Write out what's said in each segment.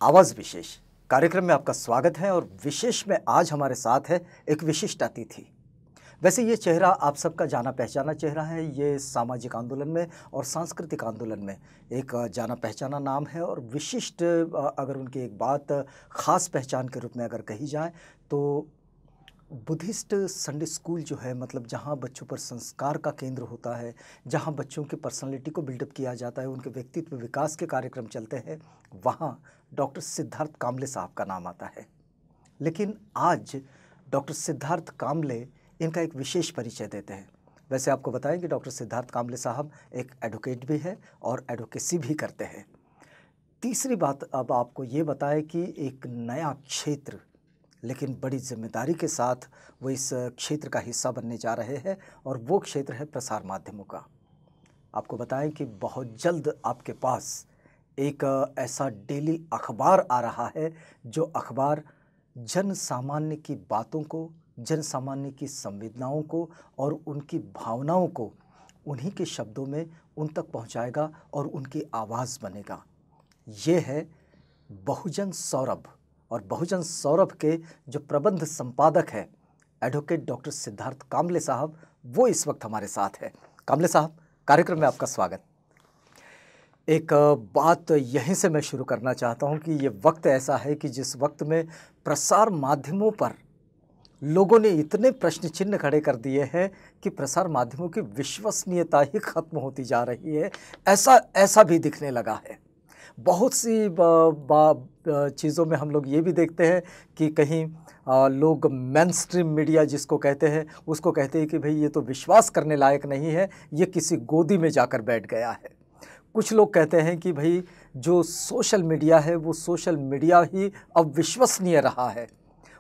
आवाज़ विशेष कार्यक्रम में आपका स्वागत है और विशेष में आज हमारे साथ है एक विशिष्ट अतिथि। वैसे ये चेहरा आप सबका जाना पहचाना चेहरा है। ये सामाजिक आंदोलन में और सांस्कृतिक आंदोलन में एक जाना पहचाना नाम है और विशिष्ट अगर उनकी एक बात ख़ास पहचान के रूप में अगर कही जाए तो बुद्धिस्ट संडे स्कूल जो है, मतलब जहाँ बच्चों पर संस्कार का केंद्र होता है, जहाँ बच्चों की पर्सनालिटी को बिल्डअप किया जाता है, उनके व्यक्तित्व विकास के कार्यक्रम चलते हैं, वहाँ डॉक्टर सिद्धार्थ कामले साहब का नाम आता है। लेकिन आज डॉक्टर सिद्धार्थ कामले इनका एक विशेष परिचय देते हैं। वैसे आपको बताएं कि डॉक्टर सिद्धार्थ कामले साहब एक एडवोकेट भी है और एडवोकेसी भी करते हैं। तीसरी बात अब आपको ये बताएं कि एक नया क्षेत्र, लेकिन बड़ी जिम्मेदारी के साथ वो इस क्षेत्र का हिस्सा बनने जा रहे हैं और वो क्षेत्र है प्रसार माध्यमों का। आपको बताएं कि बहुत जल्द आपके पास एक ऐसा डेली अखबार आ रहा है जो अखबार जन सामान्य की बातों को, जन सामान्य की संवेदनाओं को और उनकी भावनाओं को उन्हीं के शब्दों में उन तक पहुंचाएगा और उनकी आवाज़ बनेगा। ये है बहुजन सौरभ, और बहुजन सौरभ के जो प्रबंध संपादक है एडवोकेट डॉक्टर सिद्धार्थ कामले साहब, वो इस वक्त हमारे साथ है। कामले साहब, कार्यक्रम में आपका स्वागत। एक बात यहीं से मैं शुरू करना चाहता हूं कि ये वक्त ऐसा है कि जिस वक्त में प्रसार माध्यमों पर लोगों ने इतने प्रश्न चिन्ह खड़े कर दिए हैं कि प्रसार माध्यमों की विश्वसनीयता ही खत्म होती जा रही है, ऐसा भी दिखने लगा है। बहुत सी चीज़ों में हम लोग ये भी देखते हैं कि कहीं लोग मेन स्ट्रीम मीडिया जिसको कहते हैं उसको कहते हैं कि भाई ये तो विश्वास करने लायक नहीं है, ये किसी गोदी में जाकर बैठ गया है। कुछ लोग कहते हैं कि भाई जो सोशल मीडिया है वो सोशल मीडिया ही अब विश्वसनीय रहा है।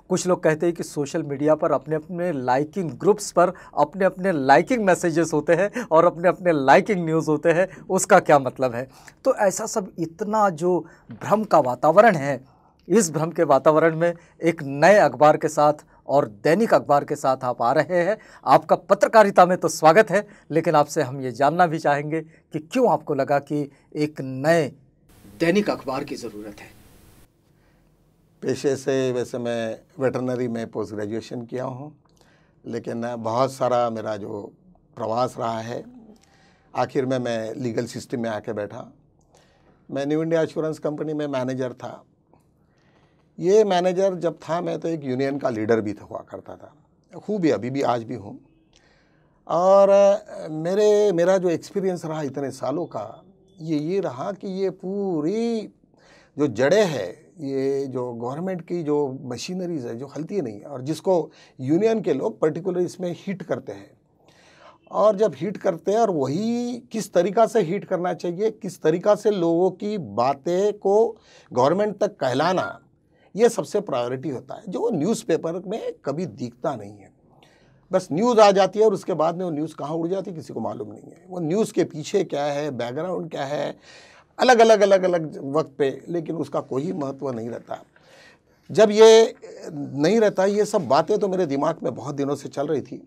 कुछ लोग कहते हैं कि सोशल मीडिया पर अपने अपने लाइकिंग ग्रुप्स पर अपने अपने लाइकिंग मैसेजेस होते हैं और अपने अपने लाइकिंग न्यूज़ होते हैं, उसका क्या मतलब है। तो ऐसा सब इतना जो भ्रम का वातावरण है, इस भ्रम के वातावरण में एक नए अखबार के साथ और दैनिक अखबार के साथ आप आ रहे हैं। आपका पत्रकारिता में तो स्वागत है, लेकिन आपसे हम ये जानना भी चाहेंगे कि क्यों आपको लगा कि एक नए दैनिक अखबार की ज़रूरत है। पेशे से वैसे मैं वेटरनरी में पोस्ट ग्रेजुएशन किया हूँ, लेकिन बहुत सारा मेरा जो प्रवास रहा है, आखिर में मैं लीगल सिस्टम में आके बैठा। मैं न्यू इंडिया एश्योरेंस कंपनी में मैनेजर था। ये मैनेजर जब था, मैं तो एक यूनियन का लीडर भी हुआ करता था, हूँ भी, अभी भी, आज भी हूँ। और मेरा जो एक्सपीरियंस रहा इतने सालों का, ये रहा कि ये पूरी जो जड़ें है, ये जो गवर्नमेंट की जो मशीनरीज है जो हलती नहीं है, और जिसको यूनियन के लोग पर्टिकुलर इसमें हीट करते हैं, और जब हीट करते हैं और वही किस तरीक़ा से हीट करना चाहिए, किस तरीक़ा से लोगों की बातें को गवर्नमेंट तक कहलाना, ये सबसे प्रायोरिटी होता है, जो न्यूज़पेपर में कभी दिखता नहीं है। बस न्यूज़ आ जाती है और उसके बाद में वो न्यूज़ कहाँ उड़ जाती है किसी को मालूम नहीं है। वो न्यूज़ के पीछे क्या है, बैकग्राउंड क्या है, अलग अलग वक्त पे, लेकिन उसका कोई महत्व नहीं रहता। जब ये नहीं रहता, ये सब बातें तो मेरे दिमाग में बहुत दिनों से चल रही थी,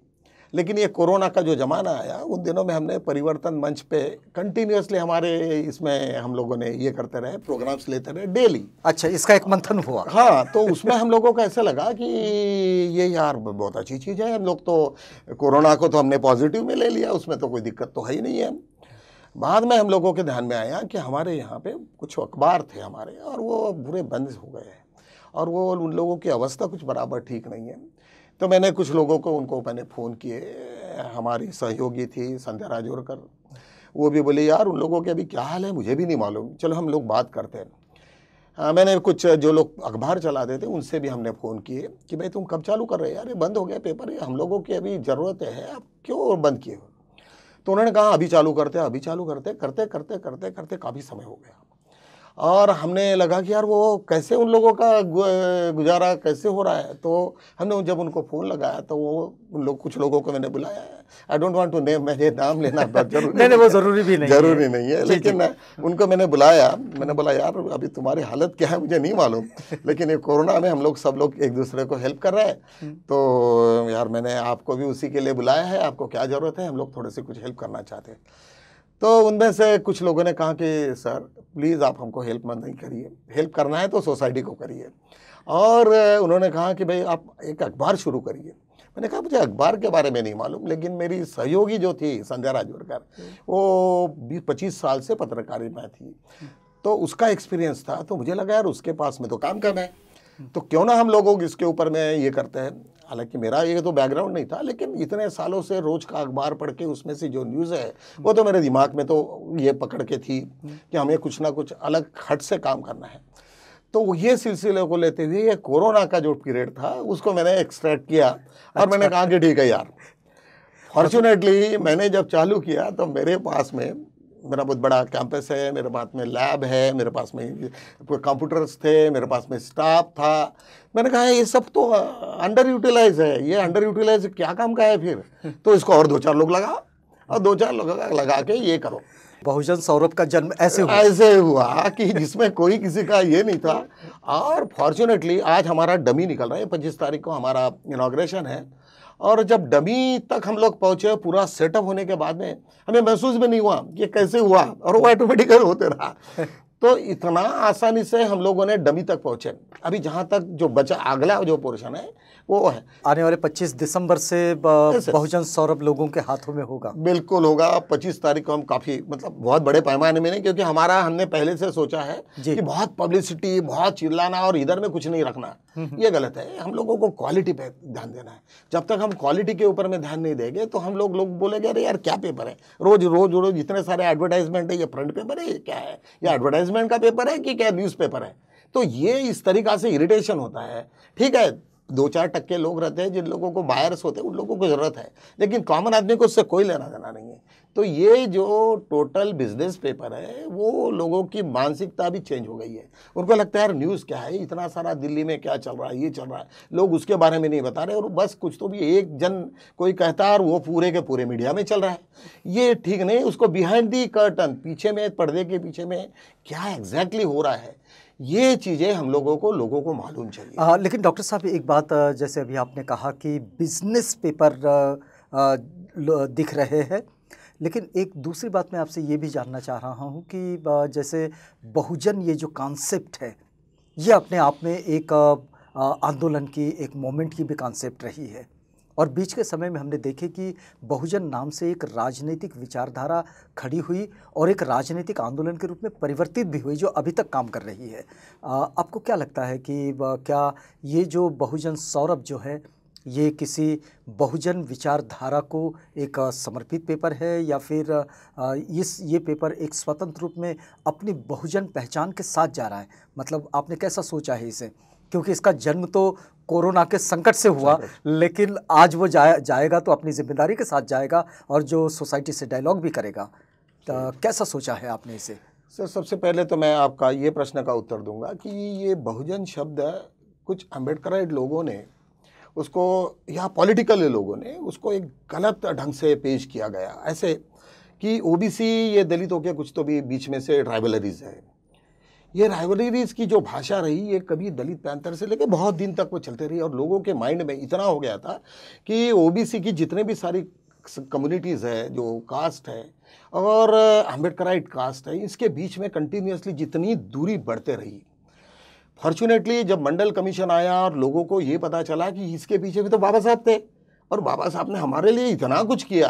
लेकिन ये कोरोना का जो ज़माना आया, उन दिनों में हमने परिवर्तन मंच पे कंटिन्यूसली हमारे इसमें हम लोगों ने ये करते रहे, प्रोग्राम्स लेते रहे डेली। अच्छा, इसका एक मंथन हुआ। हाँ, तो उसमें हम लोगों को ऐसा लगा कि ये यार बहुत अच्छी चीज़ है। हम लोग तो कोरोना को तो हमने पॉजिटिव में ले लिया, उसमें तो कोई दिक्कत तो है ही नहीं है। बाद में हम लोगों के ध्यान में आया कि हमारे यहाँ पे कुछ अखबार थे हमारे, और वो पूरे बंद हो गए हैं, और वो उन लोगों की अवस्था कुछ बराबर ठीक नहीं है। तो मैंने कुछ लोगों को मैंने फ़ोन किए। हमारी सहयोगी थी संध्या राजोरकर, वो भी बोले यार उन लोगों के अभी क्या हाल है मुझे भी नहीं मालूम, चलो हम लोग बात करते हैं। मैंने कुछ जो लोग अखबार चलाते थे उनसे भी हमने फ़ोन किए कि भाई तुम कब चालू कर रहे हो यार, ये बंद हो गया पेपर, ये हम लोगों की अभी ज़रूरत है, आप क्यों बंद किए हो। तो उन्होंने कहा अभी चालू करते, करते करते करते करते काफ़ी समय हो गया, और हमने लगा कि यार वो कैसे उन लोगों का गुजारा कैसे हो रहा है। तो हमने जब उनको फ़ोन लगाया तो वो कुछ लोगों को मैंने बुलाया। I don't want to name, मुझे नाम लेना जरूरी नहीं, वो ज़रूरी भी नहीं है, लेकिन उनको मैंने बुलाया। मैंने बोला यार अभी तुम्हारी हालत क्या है मुझे नहीं मालूम, लेकिन ये कोरोना में हम लोग सब लोग एक दूसरे को हेल्प कर रहे हैं, तो यार मैंने आपको भी उसी के लिए बुलाया है, आपको क्या ज़रूरत है, हम लोग थोड़े से कुछ हेल्प करना चाहते हैं। तो उनमें से कुछ लोगों ने कहा कि सर प्लीज़ आप हमको हेल्प मत नहीं करिए, हेल्प करना है तो सोसाइटी को करिए। और उन्होंने कहा कि भाई आप एक अखबार शुरू करिए। मैंने कहा मुझे अखबार के बारे में नहीं मालूम, लेकिन मेरी सहयोगी जो थी संध्या राजवरकर, वो 20-25 साल से पत्रकारिता में थी, तो उसका एक्सपीरियंस था, तो मुझे लगा यार उसके पास में तो काम करना है, तो क्यों ना हम लोगों इसके ऊपर में ये करते हैं। हालांकि मेरा ये तो बैकग्राउंड नहीं था, लेकिन इतने सालों से रोज का अखबार पढ़ के उसमें से जो न्यूज़ है वो तो मेरे दिमाग में तो ये पकड़ के थी कि हमें कुछ ना कुछ अलग हट से काम करना है। तो ये सिलसिले को लेते हुए ये कोरोना का जो पीरियड था उसको मैंने एक्सट्रैक्ट किया और मैंने कहा कि ठीक है यार। फॉर्चुनेटली मैंने जब चालू किया तो मेरे पास में मेरा बहुत बड़ा कैंपस है, मेरे पास में लैब है, मेरे पास में कंप्यूटर्स थे, मेरे पास में स्टाफ था। मैंने कहा ये सब तो अंडर यूटिलाइज है, ये अंडर यूटिलाइज क्या काम का है फिर, तो इसको और 2-4 लोग लगाओ और 2-4 लोग लगा के ये करो। बहुजन सौरभ का जन्म ऐसे हुआ कि जिसमें कोई किसी का ये नहीं था। और फॉर्चुनेटली आज हमारा डमी निकल रहा है, 25 तारीख को हमारा इनॉग्रेशन है, और जब डमी तक हम लोग पहुंचे पूरा सेटअप होने के बाद में हमें महसूस भी नहीं हुआ कि कैसे हुआ, और वो ऑटोमेटिकल होते रहा। तो इतना आसानी से हम लोगों ने डमी तक पहुंचे। अभी जहां तक जो बचा अगला जो पोर्शन है वो है आने वाले 25 दिसंबर से बहुजन सौरभ लोगों के हाथों में होगा। बिल्कुल होगा। 25 तारीख को हम काफ़ी मतलब बहुत बड़े पैमाने में नहीं, क्योंकि हमने पहले से सोचा है कि बहुत पब्लिसिटी, बहुत चिल्लाना और इधर में कुछ नहीं रखना, ये गलत है। हम लोगों को क्वालिटी पे ध्यान देना है। जब तक हम क्वालिटी के ऊपर में ध्यान नहीं देंगे तो हम लोग बोलेंगे अरे यार क्या पेपर है, रोज रोज रोज इतने सारे एडवर्टाइजमेंट है, ये फ्रंट पेपर है, ये क्या है, ये एडवर्टाइजमेंट का पेपर है कि क्या न्यूज़ पेपर है। तो ये इस तरीक़ा से इरिटेशन होता है। ठीक है, 2-4% लोग रहते हैं जिन लोगों को बायर्स होते हैं, उन लोगों को ज़रूरत है, लेकिन कॉमन आदमी को उससे कोई लेना देना नहीं है। तो ये जो टोटल बिजनेस पेपर है वो लोगों की मानसिकता भी चेंज हो गई है। उनको लगता है यार न्यूज़ क्या है, इतना सारा दिल्ली में क्या चल रहा है, ये चल रहा है, लोग उसके बारे में नहीं बता रहे, और बस कुछ तो भी एक जन कोई कहता है और वो पूरे के पूरे मीडिया में चल रहा है। ये ठीक नहीं। उसको बिहाइंड दी कर्टन, पीछे में पर्दे के पीछे में क्या एग्जैक्टली हो रहा है, ये चीज़ें हम लोगों को मालूम चाहिए। लेकिन डॉक्टर साहब एक बात, जैसे अभी आपने कहा कि बिजनेस पेपर दिख रहे हैं, लेकिन एक दूसरी बात मैं आपसे ये भी जानना चाह रहा हूँ कि जैसे बहुजन ये जो कॉन्सेप्ट है ये अपने आप में एक आंदोलन की, एक मोमेंट की भी कॉन्सेप्ट रही है, और बीच के समय में हमने देखे कि बहुजन नाम से एक राजनीतिक विचारधारा खड़ी हुई और एक राजनीतिक आंदोलन के रूप में परिवर्तित भी हुई जो अभी तक काम कर रही है। आपको क्या लगता है कि क्या ये जो बहुजन सौरभ जो है ये किसी बहुजन विचारधारा को एक समर्पित पेपर है, या फिर ये पेपर एक स्वतंत्र रूप में अपनी बहुजन पहचान के साथ जा रहा है? मतलब आपने कैसा सोचा है इसे, क्योंकि इसका जन्म तो कोरोना के संकट से हुआ, लेकिन आज वो जाएगा तो अपनी जिम्मेदारी के साथ जाएगा और जो सोसाइटी से डायलॉग भी करेगा। तो कैसा सोचा है आपने इसे? सर, सबसे पहले तो मैं आपका ये प्रश्न का उत्तर दूंगा कि ये बहुजन शब्द कुछ अम्बेडकराइट लोगों ने उसको, या पॉलिटिकल लोगों ने उसको एक गलत ढंग से पेश किया गया, ऐसे कि ओबीसी ये दलितों के कुछ तो भी बीच में से राइवलरीज है। ये राइवलरीज की जो भाषा रही ये कभी दलित पैंथर से लेकर बहुत दिन तक वो चलते रही, और लोगों के माइंड में इतना हो गया था कि ओबीसी की जितने भी सारी कम्युनिटीज़ है, जो कास्ट है और अम्बेडकराइट कास्ट है, इसके बीच में कंटिन्यूसली जितनी दूरी बढ़ते रही। फॉर्चुनेटली जब मंडल कमीशन आया और लोगों को ये पता चला कि इसके पीछे भी तो बाबा साहब थे और बाबा साहब ने हमारे लिए इतना कुछ किया,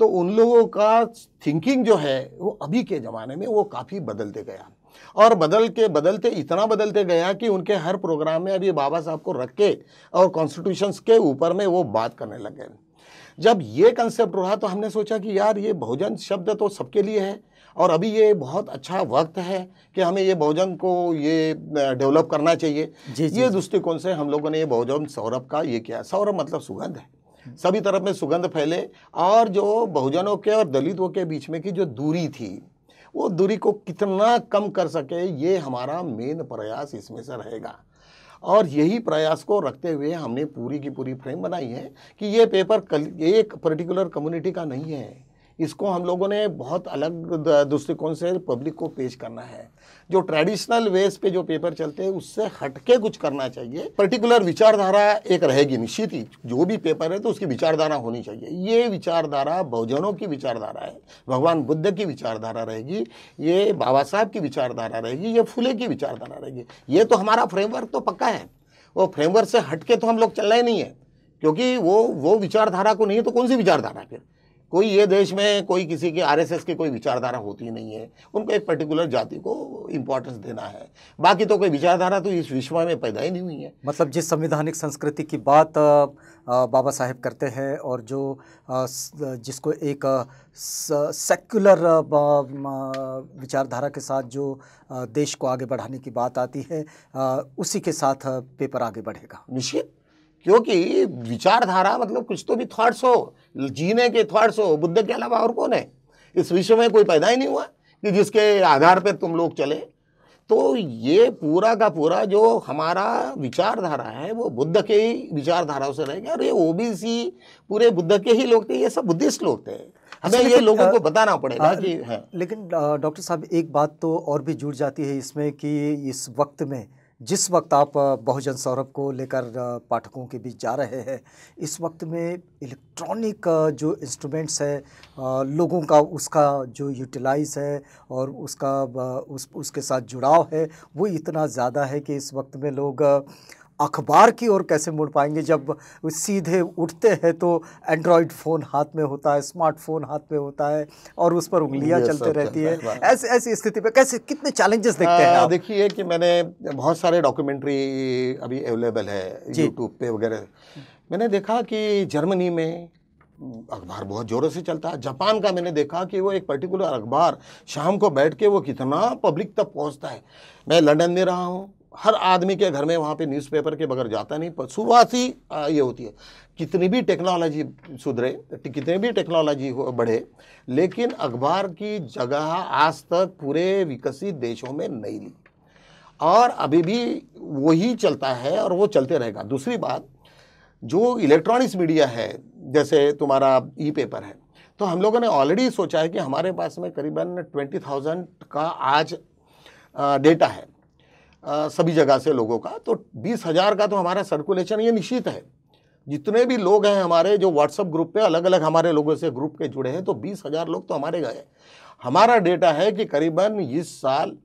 तो उन लोगों का थिंकिंग जो है वो अभी के ज़माने में वो काफ़ी बदलते गया, और बदलते इतना बदलते गया कि उनके हर प्रोग्राम में अभी बाबा साहब को रख के और कॉन्स्टिट्यूशंस के ऊपर में वो बात करने लगे। जब ये कंसेप्ट रहा तो हमने सोचा कि यार ये बहुजन शब्द तो सबके लिए है, और अभी ये बहुत अच्छा वक्त है कि हमें ये बहुजन को ये डेवलप करना चाहिए। ये दृष्टिकोण से हम लोगों ने ये बहुजन सौरभ का ये किया। सौरभ मतलब सुगंध है, सभी तरफ में सुगंध फैले, और जो बहुजनों के और दलितों के बीच में की जो दूरी थी वो दूरी को कितना कम कर सके, ये हमारा मेन प्रयास इसमें से रहेगा। और यही प्रयास को रखते हुए हमने पूरी की पूरी फ्रेम बनाई है कि ये पेपर एक पर्टिकुलर कम्युनिटी का नहीं है, इसको हम लोगों ने बहुत अलग दृष्टिकोण से पब्लिक को पेश करना है। जो ट्रेडिशनल वेज पे जो पेपर चलते हैं उससे हटके कुछ करना चाहिए। पर्टिकुलर विचारधारा एक रहेगी निश्चित ही, जो भी पेपर है तो उसकी विचारधारा होनी चाहिए। ये विचारधारा बहुजनों की विचारधारा है, भगवान बुद्ध की विचारधारा रहेगी, ये बाबा साहब की विचारधारा रहेगी, ये फुले की विचारधारा रहेगी। ये तो हमारा फ्रेमवर्क तो पक्का है, वो फ्रेमवर्क से हटके तो हम लोग चलना ही नहीं है, क्योंकि वो विचारधारा को नहीं तो कौन सी विचारधारा फिर। कोई ये देश में कोई किसी के आरएसएस की कोई विचारधारा होती नहीं है, उनको एक पर्टिकुलर जाति को इम्पोर्टेंस देना है, बाकी तो कोई विचारधारा तो इस विश्व में पैदा ही नहीं हुई है। मतलब जिस संवैधानिक संस्कृति की बात बाबा साहेब करते हैं और जो जिसको एक सेक्युलर विचारधारा के साथ जो देश को आगे बढ़ाने की बात आती है, उसी के साथ पेपर आगे बढ़ेगा निश्चित। क्योंकि विचारधारा मतलब कुछ तो भी थॉट्स हो, जीने के थॉट्स हो। बुद्ध के अलावा और कौन है इस विश्व में? कोई पैदा ही नहीं हुआ कि जिसके आधार पर तुम लोग चले। तो ये पूरा का पूरा जो हमारा विचारधारा है वो बुद्ध के ही विचारधाराओं से रहेगा। और ये ओबीसी पूरे बुद्ध के ही लोग थे, ये सब बुद्धिस्ट लोग थे। हमें ये लोगों को बताना पड़ेगा कि है। लेकिन डॉक्टर साहब एक बात तो और भी जुड़ जाती है इसमें कि इस वक्त में, जिस वक्त आप बहुजन सौरभ को लेकर पाठकों के बीच जा रहे हैं, इस वक्त में इलेक्ट्रॉनिक जो इंस्ट्रूमेंट्स है लोगों का, उसका जो यूटिलाइज है और उसका उसके साथ जुड़ाव है वो इतना ज़्यादा है कि इस वक्त में लोग अखबार की ओर कैसे मुड़ पाएंगे जब सीधे उठते हैं तो एंड्रॉयड फ़ोन हाथ में होता है, स्मार्टफोन हाथ में होता है और उस पर उंगलियां चलते रहती है। ऐसी स्थिति पे कैसे, कितने चैलेंजेस देखते हैं आप? देखिए कि मैंने बहुत सारे डॉक्यूमेंट्री अभी अवेलेबल है यूट्यूब पे वगैरह। मैंने देखा कि जर्मनी में अखबार बहुत ज़ोरों से चलता है। जापान का मैंने देखा कि वो एक पर्टिकुलर अखबार शाम को बैठ के वो कितना पब्लिक तक पहुँचता है। मैं लंदन में रहा हूँ, हर आदमी के घर में वहाँ पे न्यूज़पेपर के बगैर जाता नहीं। पर शुरुआत ही ये होती है, कितनी भी टेक्नोलॉजी सुधरे, कितनी भी टेक्नोलॉजी बढ़े, लेकिन अखबार की जगह आज तक पूरे विकसित देशों में नहीं ली और अभी भी वही चलता है और वो चलते रहेगा। दूसरी बात, जो इलेक्ट्रॉनिक्स मीडिया है, जैसे तुम्हारा ई पेपर है, तो हम लोगों ने ऑलरेडी सोचा है कि हमारे पास में करीबन 20,000 का आज डेटा है सभी जगह से लोगों का। तो 20,000 का तो हमारा सर्कुलेशन ये निश्चित है। जितने भी लोग हैं हमारे जो व्हाट्सएप ग्रुप पे अलग अलग हमारे लोगों से ग्रुप के जुड़े हैं, तो 20,000 लोग तो हमारे गए। हमारा डेटा है कि करीबन इस साल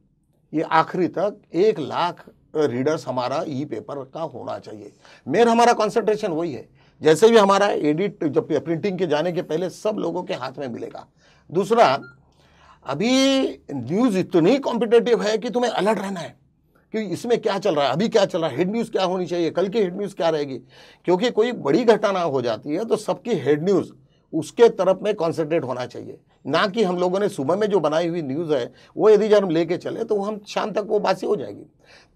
ये आखिरी तक 1 लाख रीडर्स हमारा ई पेपर का होना चाहिए। हमारा कॉन्सेंट्रेशन वही है। जैसे भी हमारा एडिट जब प्रिंटिंग के जाने के पहले सब लोगों के हाथ में मिलेगा। दूसरा, अभी न्यूज़ इतनी कॉम्पिटेटिव है कि तुम्हें अलर्ट रहना है कि इसमें क्या चल रहा है, अभी क्या चल रहा है, हेड न्यूज़ क्या होनी चाहिए, कल की हेड न्यूज़ क्या रहेगी। क्योंकि कोई बड़ी घटना हो जाती है तो सबकी हेड न्यूज़ उसके तरफ में कॉन्सेंट्रेट होना चाहिए, ना कि हम लोगों ने सुबह में जो बनाई हुई न्यूज़ है वो यदि जब हम लेके चले तो हम शाम तक वो बासी हो जाएगी।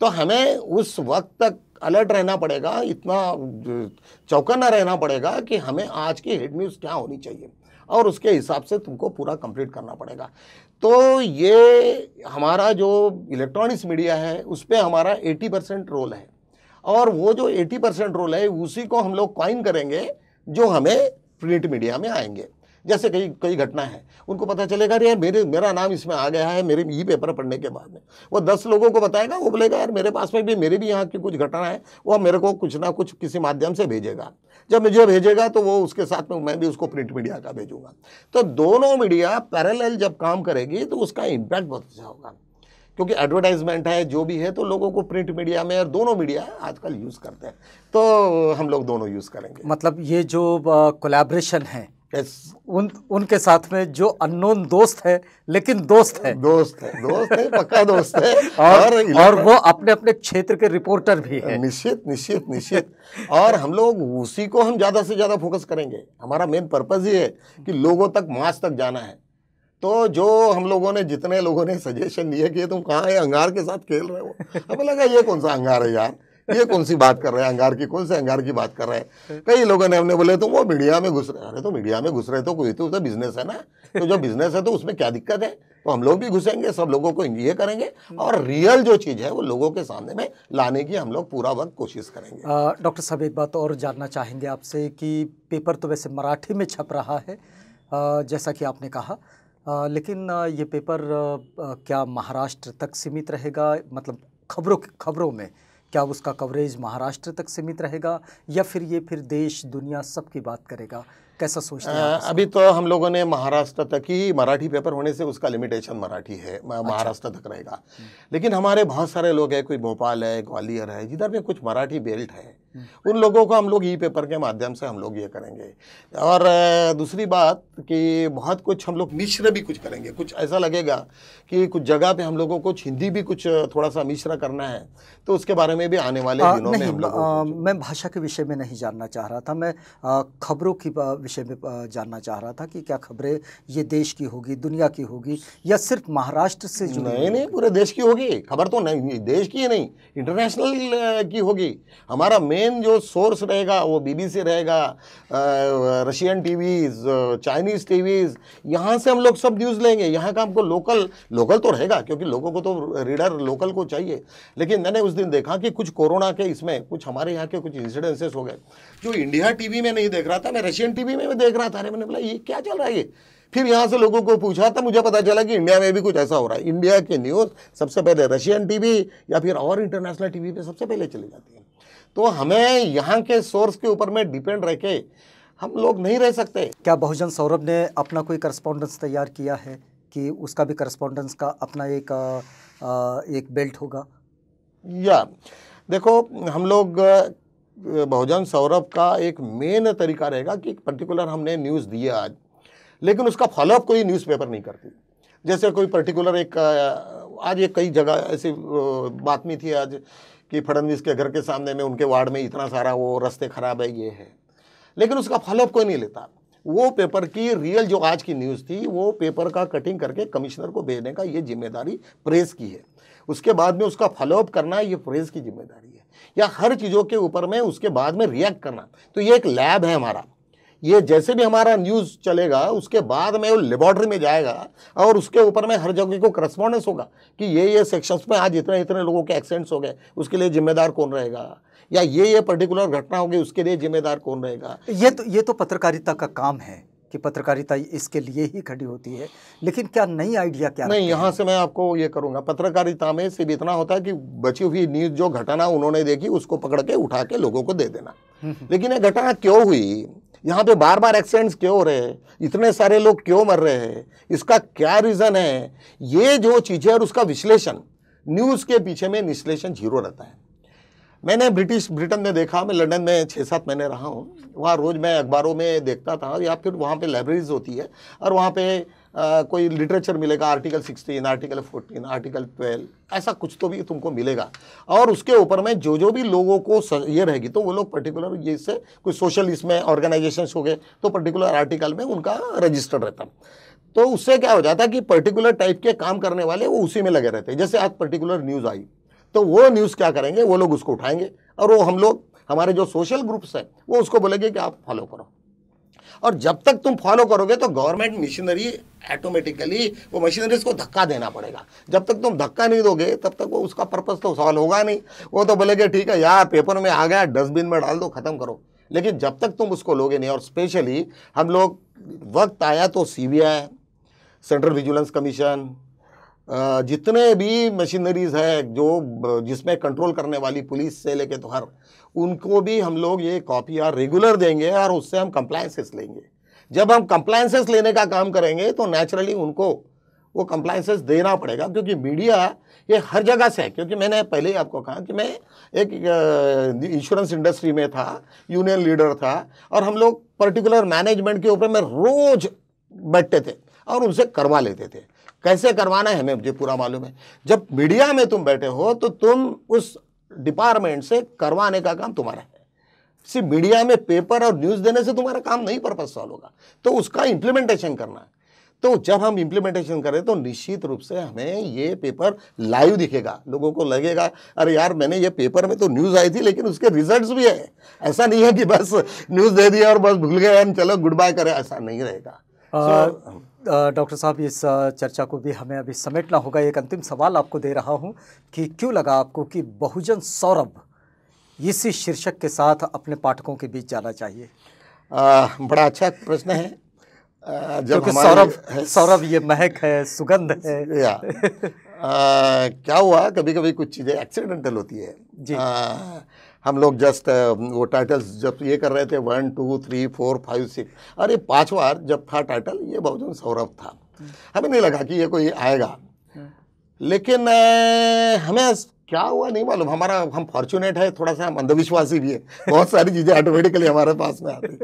तो हमें उस वक्त तक अलर्ट रहना पड़ेगा, इतना चौकन्ना रहना पड़ेगा कि हमें आज की हेड न्यूज़ क्या होनी चाहिए और उसके हिसाब से तुमको पूरा कंप्लीट करना पड़ेगा। तो ये हमारा जो इलेक्ट्रॉनिक्स मीडिया है उस पर हमारा 80% रोल है और वो जो 80% रोल है उसी को हम लोग कॉइन करेंगे जो हमें प्रिंट मीडिया में आएंगे। जैसे कई घटना है, उनको पता चलेगा यार मेरा नाम इसमें आ गया है मेरे ई पेपर पढ़ने के बाद में, वो 10 लोगों को बताएगा, वो बोलेगा यार मेरे पास में भी मेरे भी यहाँ की कुछ घटना है, वो मेरे को कुछ ना कुछ किसी माध्यम से भेजेगा। जब मुझे भेजेगा तो वो उसके साथ में मैं भी उसको प्रिंट मीडिया का भेजूंगा। तो दोनों मीडिया पैरेलल जब काम करेगी तो उसका इम्पैक्ट बहुत अच्छा होगा, क्योंकि एडवर्टाइजमेंट है जो भी है तो लोगों को प्रिंट मीडिया में, और दोनों मीडिया आजकल यूज़ करते हैं, तो हम लोग दोनों यूज़ करेंगे। मतलब ये जो कोलैबोरेशन है उनके साथ में जो अननोन दोस्त है लेकिन दोस्त है पक्का दोस्त है और वो अपने अपने क्षेत्र के रिपोर्टर भी है। निश्चित और हम लोग उसी को हम ज़्यादा से ज़्यादा फोकस करेंगे। हमारा मेन पर्पज़ ये है कि लोगों तक, मास तक जाना है। तो जो हम लोगों ने, जितने लोगों ने सजेशन दिए कि तुम कहाँ है, अंगार के साथ खेल रहे हो, हमें लगा ये कौन सा अंगार है यार, ये कौन सी बात कर रहे हैं, अंगार की कौन से अंगार की बात कर रहे हैं। कई लोगों ने हमने बोले तुम वो मीडिया में घुस रहे। अरे तो मीडिया में घुस रहे तो कोई तो बिजनेस है ना, तो जो बिजनेस है तो उसमें क्या दिक्कत है, तो हम लोग भी घुसेंगे, सब लोगों को ये करेंगे और रियल जो चीज़ है वो लोगों के सामने में लाने की हम लोग पूरा वक्त कोशिश करेंगे। डॉक्टर साहब एक बात और जानना चाहेंगे आपसे कि पेपर तो वैसे मराठी में छप रहा है, जैसा कि आपने कहा, लेकिन ये पेपर क्या महाराष्ट्र तक सीमित रहेगा? मतलब खबरों में क्या उसका कवरेज महाराष्ट्र तक सीमित रहेगा, या फिर ये फिर देश दुनिया सब की बात करेगा? कैसा सोचते हैं आप इसको? अभी तो हम लोगों ने महाराष्ट्र तक ही, मराठी पेपर होने से उसका लिमिटेशन मराठी है, महाराष्ट्र तक रहेगा। लेकिन हमारे बहुत सारे लोग हैं, कोई भोपाल है, ग्वालियर है, जिधर में कुछ मराठी बेल्ट है, उन लोगों को हम लोग ई पेपर के माध्यम से हम लोग ये करेंगे। और दूसरी बात कि बहुत कुछ हम लोग मिश्र भी कुछ करेंगे। कुछ ऐसा लगेगा कि कुछ जगह पे हम लोगों को कुछ हिंदी भी कुछ थोड़ा सा मिश्र करना है, तो उसके बारे में भी आने वाले दिनों में हम लोग। मैं भाषा के विषय में नहीं जानना चाह रहा था, मैं खबरों की विषय में जानना चाह रहा था कि क्या खबरें ये देश की होगी, दुनिया की होगी, या सिर्फ महाराष्ट्र से जुड़ी? नहीं, पूरे देश की होगी खबर। तो नहीं, देश की ही नहीं, इंटरनेशनल की होगी। हमारा मेन जो सोर्स रहेगा वो बीबीसी रहेगा, रशियन टीवीज, चाइनीज टीवीज, यहाँ से हम लोग सब न्यूज़ लेंगे। यहाँ का हमको लोकल तो रहेगा, क्योंकि लोगों को तो रीडर लोकल को चाहिए। लेकिन मैंने उस दिन देखा कि कुछ कोरोना के इसमें कुछ हमारे यहाँ के कुछ इंसिडेंसेस हो गए जो इंडिया टीवी में नहीं देख रहा था, मैं रशियन टीवी में देख रहा था। अरे मैंने बोला ये क्या चल रहा है ये? फिर यहाँ से लोगों को पूछा तो मुझे पता चला कि इंडिया में भी कुछ ऐसा हो रहा है। इंडिया के न्यूज़ सबसे पहले रशियन टीवी या फिर और इंटरनेशनल टीवी पे सबसे पहले चली जाती है। तो हमें यहाँ के सोर्स के ऊपर में डिपेंड रह के हम लोग नहीं रह सकते। क्या बहुजन सौरभ ने अपना कोई करस्पॉन्डेंस तैयार किया है कि उसका भी करस्पॉन्डेंस का अपना एक बेल्ट होगा? या देखो, हम लोग बहुजन सौरभ का एक मेन तरीका रहेगा कि पर्टिकुलर हमने न्यूज़ दी आज, लेकिन उसका फॉलोअप कोई न्यूज़पेपर नहीं करती। जैसे कोई पर्टिकुलर आज एक कई जगह ऐसी बात में थी आज कि फडणवीस के घर के सामने में उनके वार्ड में इतना सारा वो रास्ते खराब है, ये है, लेकिन उसका फॉलोअप कोई नहीं लेता। वो पेपर की रियल जो आज की न्यूज़ थी, वो पेपर का कटिंग करके कमिश्नर को भेजने का ये जिम्मेदारी प्रेस की है। उसके बाद में उसका फॉलोअप करना ये प्रेस की जिम्मेदारी है, या हर चीज़ों के ऊपर में उसके बाद में रिएक्ट करना। तो ये एक लैब है हमारा। ये जैसे भी हमारा न्यूज़ चलेगा उसके बाद में वो लेबोरेटरी में जाएगा और उसके ऊपर में हर जगह को करस्पॉन्डेंस होगा कि ये सेक्शंस में आज इतने इतने लोगों के एक्सीडेंट्स हो गए, उसके लिए जिम्मेदार कौन रहेगा, या ये पर्टिकुलर घटना होगी उसके लिए जिम्मेदार कौन रहेगा। ये तो पत्रकारिता का काम है कि पत्रकारिता इसके लिए ही खड़ी होती है। लेकिन क्या नई आइडिया क्या नहीं, यहाँ से मैं आपको ये करूँगा, पत्रकारिता में सिर्फ इतना होता है कि बची हुई न्यूज़ जो घटना उन्होंने देखी उसको पकड़ के उठा के लोगों को दे देना। लेकिन ये घटना क्यों हुई, यहाँ पे बार बार एक्सीडेंट्स क्यों हो रहे हैं, इतने सारे लोग क्यों मर रहे हैं, इसका क्या रीज़न है, ये जो चीज़ें और उसका विश्लेषण, न्यूज़ के पीछे में विश्लेषण जीरो रहता है। मैंने ब्रिटेन में देखा, मैं लंदन में 6-7 महीने रहा हूँ, वहाँ रोज़ मैं अखबारों में देखता था, या फिर वहाँ पे लाइब्रेरीज होती है और वहाँ पे कोई लिटरेचर मिलेगा, आर्टिकल 16, आर्टिकल 14, आर्टिकल 12, ऐसा कुछ तो भी तुमको मिलेगा। और उसके ऊपर में जो भी लोगों को ये रहेगी, तो वो लोग पर्टिकुलर जैसे कोई सोशल इसमें ऑर्गेनाइजेशंस हो गए तो पर्टिकुलर आर्टिकल में उनका रजिस्टर्ड रहता। तो उससे क्या हो जाता है कि पर्टिकुलर टाइप के काम करने वाले वो उसी में लगे रहते हैं। जैसे आज पर्टिकुलर न्यूज़ आई तो वो न्यूज़ क्या करेंगे, वो लोग उसको उठाएंगे और वो हम लोग हमारे जो सोशल ग्रुप्स हैं वो उसको बोलेंगे कि आप फॉलो करो। और जब तक तुम फॉलो करोगे तो गवर्नमेंट मशीनरी ऑटोमेटिकली वो मशीनरीज को धक्का देना पड़ेगा। जब तक तुम धक्का नहीं दोगे तब तक वो उसका पर्पस तो सॉल्व होगा नहीं। वो तो बोलेंगे ठीक है यार, पेपर में आ गया, डस्टबिन में डाल दो, खत्म करो। लेकिन जब तक तुम उसको लोगे नहीं, और स्पेशली हम लोग वक्त आया तो CBI, सेंट्रल विजिलेंस कमीशन, जितने भी मशीनरीज है जो जिसमें कंट्रोल करने वाली पुलिस से लेके तो हर, उनको भी हम लोग ये कॉपी आर रेगुलर देंगे और उससे हम कंप्लायंसेस लेंगे। जब हम कंप्लायंसेस लेने का काम करेंगे तो नेचुरली उनको वो कंप्लायंसेस देना पड़ेगा, क्योंकि मीडिया ये हर जगह से है। क्योंकि मैंने पहले ही आपको कहा कि मैं एक इंश्योरेंस इंडस्ट्री में था, यूनियन लीडर था, और हम लोग पर्टिकुलर मैनेजमेंट के ऊपर में रोज बैठते थे और उनसे करवा लेते थे। कैसे करवाना है हमें मुझे पूरा मालूम है। जब मीडिया में तुम बैठे हो तो तुम उस डिपार्टमेंट से करवाने का काम तुम्हारा है। सिर्फ मीडिया में पेपर और न्यूज़ देने से तुम्हारा काम नहीं पर्पस सॉल्व होगा, तो उसका इम्प्लीमेंटेशन करना है। तो जब हम इम्प्लीमेंटेशन करें तो निश्चित रूप से हमें ये पेपर लाइव दिखेगा, लोगों को लगेगा अरे यार मैंने ये पेपर में तो न्यूज़ आई थी लेकिन उसके रिजल्ट्स भी है। ऐसा नहीं है कि बस न्यूज़ दे दिया और बस भूल गए हम, चलो गुड बाय करें, ऐसा नहीं रहेगा। डॉक्टर साहब, इस चर्चा को भी हमें अभी समेटना होगा। एक अंतिम सवाल आपको दे रहा हूं कि क्यों लगा आपको कि बहुजन सौरभ इसी शीर्षक के साथ अपने पाठकों के बीच जाना चाहिए? बड़ा अच्छा प्रश्न है। जब क्योंकि हमारे सौरभ ये महक है, सुगंध है। क्या हुआ, कभी कभी कुछ चीज़ें एक्सीडेंटल होती है जी। हम लोग जस्ट वो टाइटल्स जब ये कर रहे थे 1 2 3 4 5 6, अरे 5वां जब था टाइटल ये बहुजन सौरभ था। हमें नहीं लगा कि ये कोई आएगा, लेकिन हमें क्या हुआ नहीं मालूम। हम फॉर्चुनेट है, थोड़ा सा हम अंधविश्वासी भी है, बहुत सारी चीज़ें ऑटोमेटिकली हमारे पास में आती।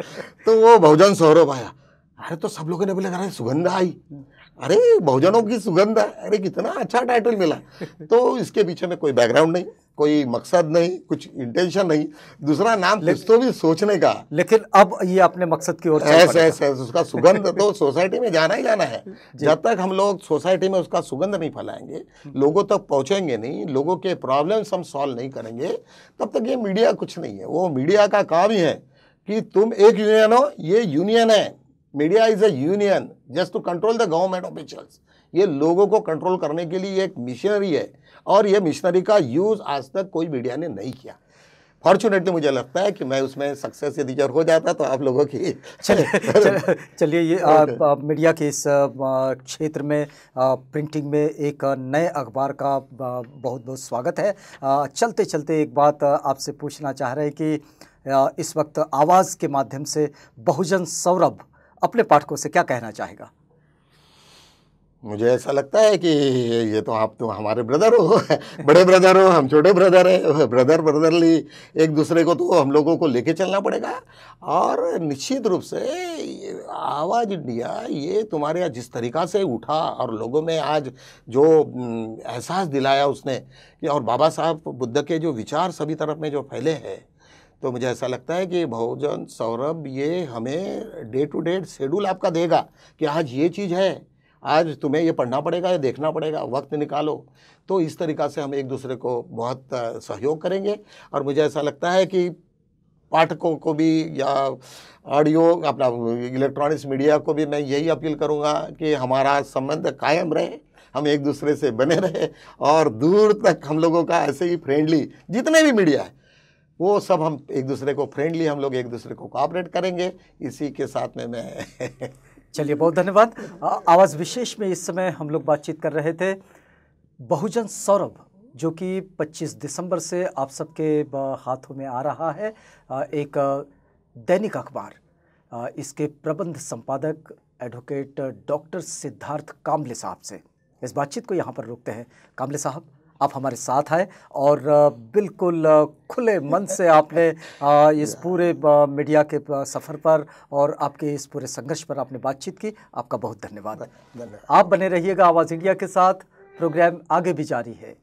तो वो बहुजन सौरभ आया, अरे तो सब लोगों ने बोले अरे सुगंध आई, अरे बहुजनों की सुगंध है, अरे कितना अच्छा टाइटल मिला। तो इसके पीछे में कोई बैकग्राउंड नहीं, कोई मकसद नहीं, कुछ इंटेंशन नहीं, दूसरा नाम कुछ तो भी सोचने का। लेकिन अब ये अपने मकसद की ओर ऐसे उसका सुगंध तो सोसाइटी में जाना ही जाना है। जब तक हम लोग सोसाइटी में उसका सुगंध नहीं फैलाएंगे, लोगों तक पहुंचेंगे नहीं, लोगों के प्रॉब्लम्स हम सॉल्व नहीं करेंगे, तब तक ये मीडिया कुछ नहीं है। वो मीडिया का काम ही है कि तुम एक यूनियन हो, ये यूनियन है। Media is a union just to control the government officials. ये लोगों को कंट्रोल करने के लिए एक मिशनरी है, और ये मिशनरी का यूज आज तक कोई मीडिया ने नहीं किया। फॉर्चुनेटली मुझे लगता है कि मैं उसमें सक्सेस यदि जरूर हो जाता तो आप लोगों की चलिए ये मीडिया के इस क्षेत्र में प्रिंटिंग में एक नए अखबार का बहुत बहुत स्वागत है। चलते चलते एक बात आपसे पूछना चाह रहे हैं कि इस वक्त आवाज़ के माध्यम से बहुजन सौरभ अपने पाठकों से क्या कहना चाहेगा? मुझे ऐसा लगता है कि ये तो आप तो हमारे ब्रदर हो, बड़े ब्रदर हो, हम छोटे ब्रदर हैं, ब्रदरली एक दूसरे को तो हम लोगों को लेके चलना पड़ेगा। और निश्चित रूप से आवाज़ इंडिया ये तुम्हारे यहाँ जिस तरीक़ा से उठा और लोगों में आज जो एहसास दिलाया उसने कि, और बाबा साहब बुद्ध के जो विचार सभी तरफ में जो फैले हैं, तो मुझे ऐसा लगता है कि बहुजन सौरभ ये हमें डे टू डे शेड्यूल आपका देगा कि आज ये चीज़ है, आज तुम्हें ये पढ़ना पड़ेगा, ये देखना पड़ेगा, वक्त निकालो। तो इस तरीक़ा से हम एक दूसरे को बहुत सहयोग करेंगे। और मुझे ऐसा लगता है कि पाठकों को भी या ऑडियो अपना इलेक्ट्रॉनिक्स मीडिया को भी मैं यही अपील करूँगा कि हमारा संबंध कायम रहे, हम एक दूसरे से बने रहे, और दूर तक हम लोगों का ऐसे ही फ्रेंडली जितने भी मीडिया है वो सब हम एक दूसरे को फ्रेंडली, हम लोग एक दूसरे को कोऑपरेट करेंगे। इसी के साथ में मैं चलिए बहुत धन्यवाद। आवाज़ विशेष में इस समय हम लोग बातचीत कर रहे थे बहुजन सौरभ, जो कि 25 दिसंबर से आप सबके हाथों में आ रहा है, एक दैनिक अखबार। इसके प्रबंध संपादक एडवोकेट डॉक्टर सिद्धार्थ काम्बले साहब से इस बातचीत को यहाँ पर रोकते हैं। काम्बले साहब, आप हमारे साथ आए और बिल्कुल खुले मन से आपने इस पूरे मीडिया के सफ़र पर और आपके इस पूरे संघर्ष पर आपने बातचीत की। आपका बहुत धन्यवाद। आप बने रहिएगा आवाज़ इंडिया के साथ, प्रोग्राम आगे भी जारी है।